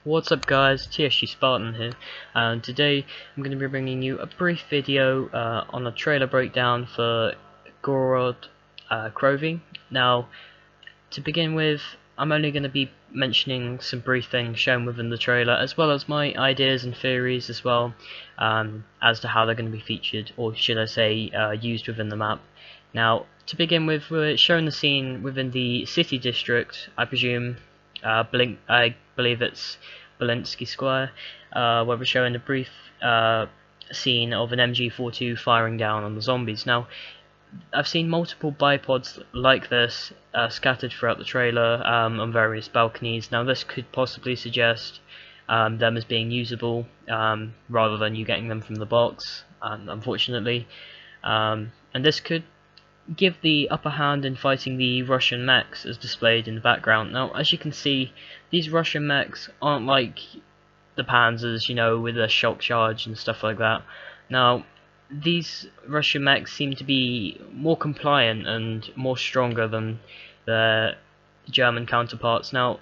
What's up guys, TSG Spartan here, and today I'm going to be bringing you a brief video on a trailer breakdown for GOROD KROVI. Now, to begin with, I'm only going to be mentioning some brief things shown within the trailer, as well as my ideas and theories as well, as to how they're going to be featured, or should I say used within the map. Now, to begin with, we're showing the scene within the city district, I presume, I believe it's Belinsky Square, where we're showing a brief scene of an MG42 firing down on the zombies. Now, I've seen multiple bipods like this scattered throughout the trailer on various balconies. Now, this could possibly suggest them as being usable rather than you getting them from the box, unfortunately. And this could give the upper hand in fighting the Russian mechs as displayed in the background. Now, as you can see, these Russian mechs aren't like the Panzers, you know, with a shock charge and stuff like that. Now, these Russian mechs seem to be more compliant and more stronger than their German counterparts. Now,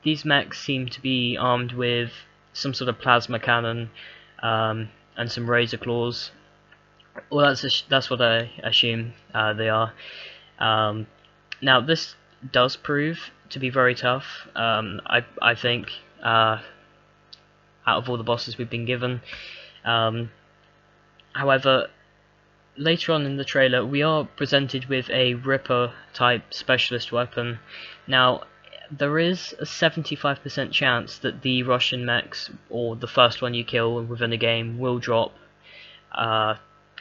these mechs seem to be armed with some sort of plasma cannon and some razor claws. Well, that's what I assume they are. Now, this does prove to be very tough. I think out of all the bosses we've been given. However, later on in the trailer, we are presented with a Ripper type specialist weapon. Now, there is a 75% chance that the Russian mechs, or the first one you kill within the game, will drop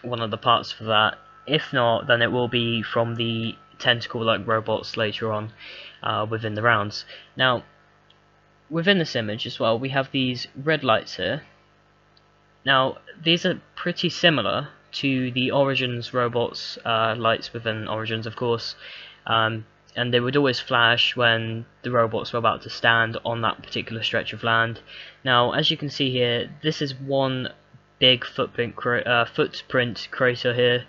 one of the parts for that. If not, then it will be from the tentacle-like robots later on within the rounds. Now, within this image as well, we have these red lights here. Now, these are pretty similar to the Origins robots lights within Origins, of course, and they would always flash when the robots were about to stand on that particular stretch of land. Now, as you can see here, this is one big footprint crater here.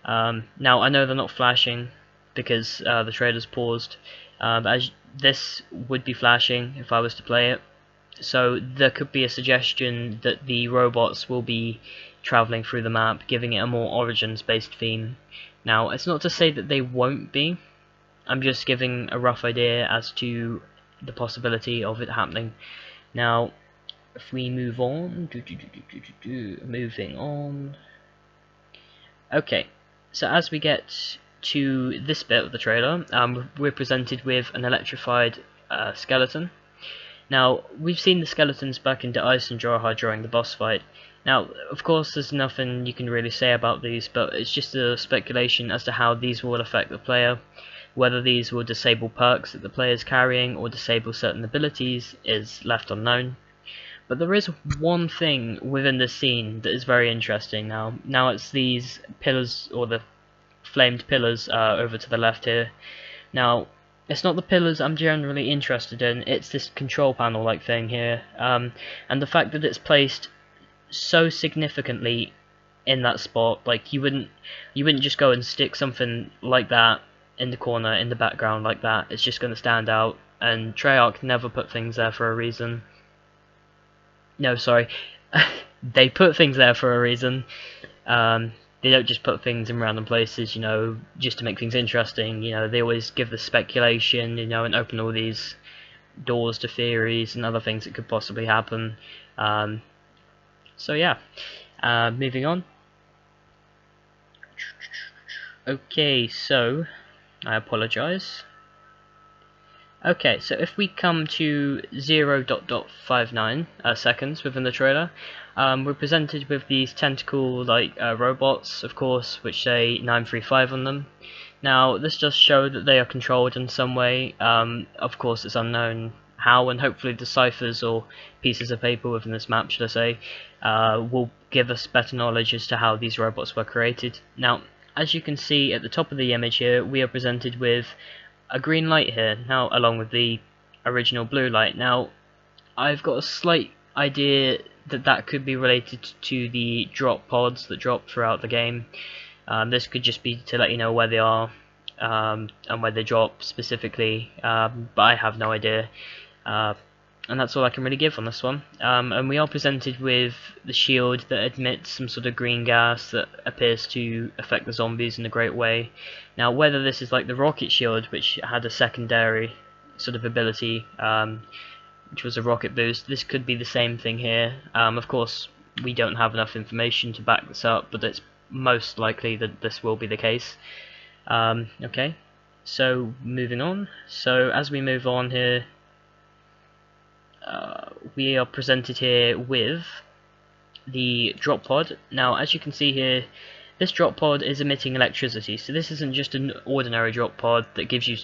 Now, I know they're not flashing because the trailer's paused, as this would be flashing if I was to play it. So there could be a suggestion that the robots will be travelling through the map, giving it a more Origins-based theme. Now, it's not to say that they won't be. I'm just giving a rough idea as to the possibility of it happening. Now, if we move on, moving on. Okay, so as we get to this bit of the trailer, we're presented with an electrified skeleton. Now, we've seen the skeletons back into Eisendrache during the boss fight. Now, of course, there's nothing you can really say about these, but it's just a speculation as to how these will affect the player. Whether these will disable perks that the player is carrying or disable certain abilities is left unknown. But there is one thing within this scene that is very interesting now. Now it's these pillars, or the flamed pillars over to the left here. Now, it's not the pillars I'm generally interested in, it's this control panel like thing here. And the fact that it's placed so significantly in that spot, like you wouldn't just go and stick something like that in the corner, in the background like that. It's just going to stand out, and Treyarch never put things there for a reason. No, sorry, they put things there for a reason. They don't just put things in random places, you know, just to make things interesting. You know, they always give the speculation, you know, and open all these doors to theories and other things that could possibly happen. So yeah, moving on. Okay, so I apologize. Okay, so if we come to 0.59 seconds within the trailer, we're presented with these tentacle-like robots, of course, which say 935 on them. Now, this does show that they are controlled in some way. Of course, it's unknown how, and hopefully the ciphers or pieces of paper within this map, should I say, will give us better knowledge as to how these robots were created. Now, as you can see at the top of the image here, we are presented with a green light here, now along with the original blue light. Now, I've got a slight idea that that could be related to the drop pods that drop throughout the game. This could just be to let you know where they are and where they drop specifically, but I have no idea. and that's all I can really give on this one. And we are presented with the shield that emits some sort of green gas that appears to affect the zombies in a great way. Now, whether this is like the rocket shield, which had a secondary sort of ability, which was a rocket boost, this could be the same thing here. Of course, we don't have enough information to back this up, but it's most likely that this will be the case. Okay, so moving on. So as we move on here, we are presented here with the drop pod. Now, as you can see here, this drop pod is emitting electricity, so this isn't just an ordinary drop pod that gives you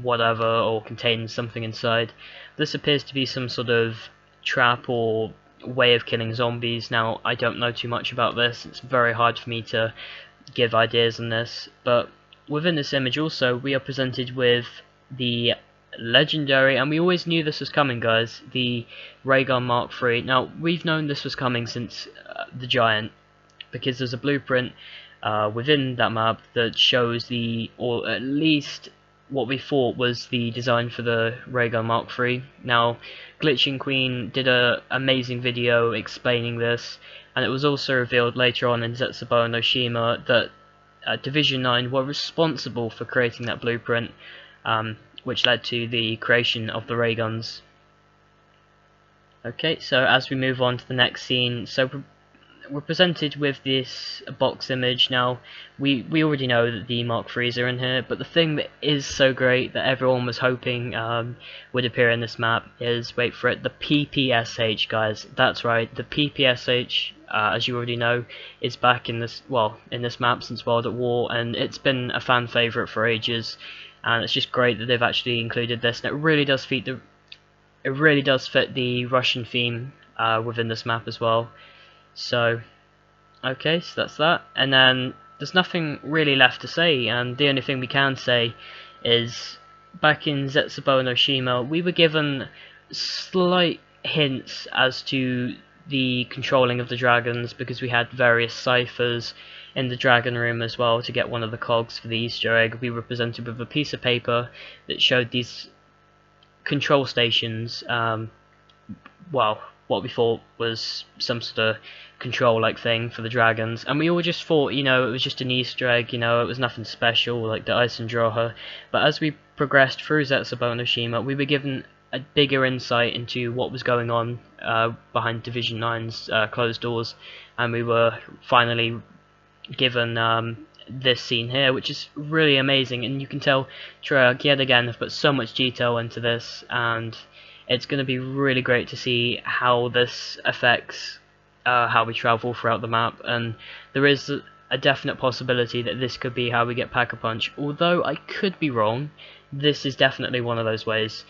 whatever or contains something inside. This appears to be some sort of trap or way of killing zombies. Now, I don't know too much about this, it's very hard for me to give ideas on this, but within this image also we are presented with the legendary, and we always knew this was coming, guys, the ray gun Mark III. Now, we've known this was coming since the Giant, because there's a blueprint within that map that shows or at least what we thought was the design for the ray gun Mark III. Now, Glitching Queen did an amazing video explaining this, and it was also revealed later on in Zetsubo and Oshima that Division 9 were responsible for creating that blueprint, which led to the creation of the ray guns. Okay, so as we move on to the next scene, so we're presented with this box image. Now, we already know that the Mark IIIs are in here, but the thing that is so great that everyone was hoping would appear in this map is, wait for it, the PPSH, guys. That's right, the PPSH, as you already know, is back in this map since World at War, and it's been a fan favourite for ages. And it's just great that they've actually included this, and it really does fit the Russian theme within this map as well. So, okay, so that's that, and then there's nothing really left to say, and the only thing we can say is, back in Zetsubo and Oshima, we were given slight hints as to the controlling of the dragons, because we had various ciphers in the dragon room as well to get one of the cogs for the Easter egg. We were presented with a piece of paper that showed these control stations, what we thought was some sort of control-like thing for the dragons, and we all just thought, it was just an Easter egg, it was nothing special like the Ice and Droha. But as we progressed through Zetsubo and Oshima, we were given a bigger insight into what was going on behind Division 9's closed doors, and we were finally given this scene here, which is really amazing, and you can tell Treyarch yet again have put so much detail into this, and it's going to be really great to see how this affects how we travel throughout the map. And there is a definite possibility that this could be how we get Pack-a-Punch, although I could be wrong. This is definitely one of those ways.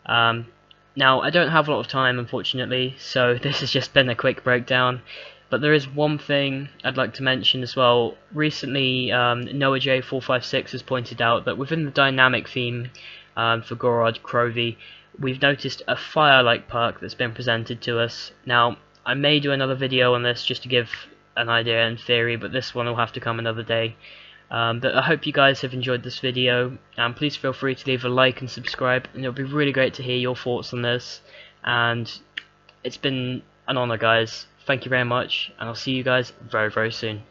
Now, I don't have a lot of time, unfortunately, so this has just been a quick breakdown. But there is one thing I'd like to mention as well. Recently, NoahJ456 has pointed out that within the dynamic theme for GOROD KROVI, we've noticed a fire-like perk that's been presented to us. Now, I may do another video on this just to give an idea in theory, but this one will have to come another day. But I hope you guys have enjoyed this video, and please feel free to leave a like and subscribe, and it'll be really great to hear your thoughts on this. And it's been an honour, guys. Thank you very much, and I'll see you guys very, very soon.